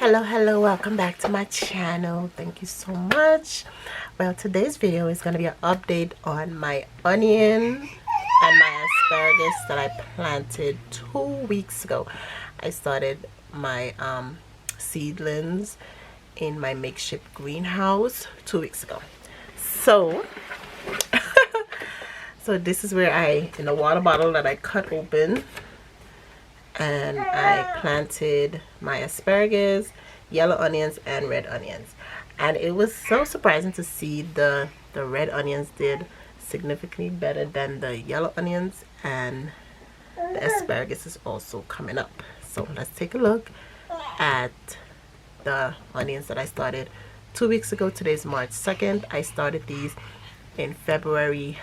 Hello, welcome back to my channel. Thank you so much. Well, today's video is going to be an update on my onion and my asparagus that I planted 2 weeks ago. I started my seedlings in my makeshift greenhouse 2 weeks ago. So this is where in a water bottle that I cut open, and I planted my asparagus, yellow onions, and red onions. And it was so surprising to see the red onions did significantly better than the yellow onions, and the asparagus is also coming up. So let's take a look at the onions that I started 2 weeks ago. Today's March 2nd. I started these in February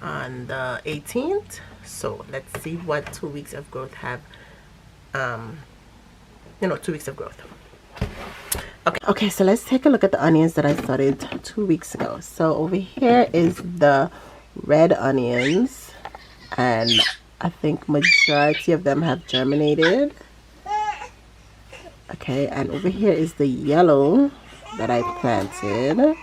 on the 18th. So let's see what 2 weeks of growth have 2 weeks of growth. Okay, so let's take a look at the onions that I started 2 weeks ago. So over here is the red onions, and I think majority of them have germinated. Okay, and over here is the yellow that I planted.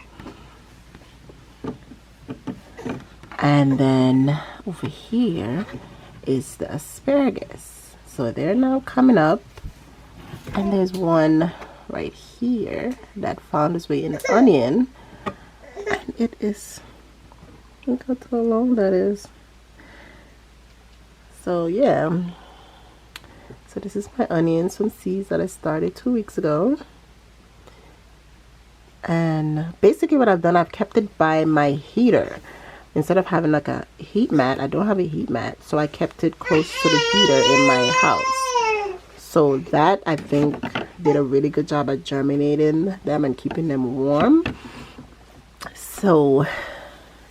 And then over here is the asparagus. So they're now coming up. And there's one right here that found its way in the onion. And it is, look how long that is. So yeah. So this is my onions from seeds that I started 2 weeks ago. And basically what I've done, I've kept it by my heater. Instead of having like a heat mat, I don't have a heat mat, so I kept it close to the heater in my house. So that, I think, did a really good job at germinating them and keeping them warm. So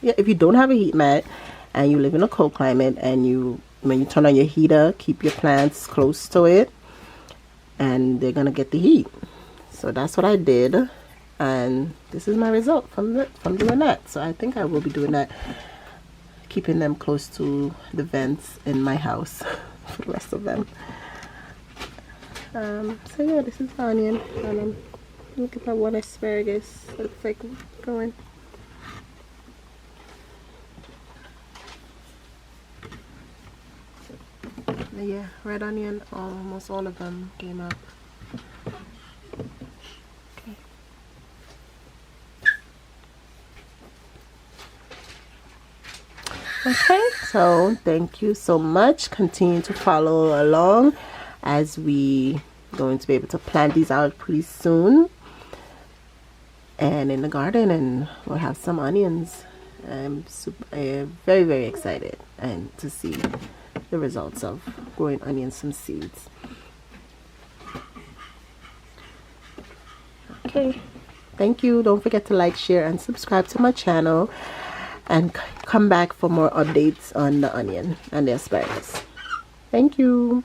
yeah, if you don't have a heat mat and you live in a cold climate, and when you turn on your heater, keep your plants close to it and they're gonna get the heat. So that's what I did. And this is my result from doing that. So I think I will be doing that, keeping them close to the vents in my house for the rest of them. So yeah, this is the onion, and look at that one asparagus. It's like going. Yeah, red onion, almost all of them came up. Okay, so thank you so much. Continue to follow along as we going to be able to plant these out pretty soon and in the garden, and we'll have some onions. I'm very, very excited and to see the results of growing onions from seeds. Okay, thank you. Don't forget to like, share, and subscribe to my channel, and come back for more updates on the onion and the asparagus. Thank you.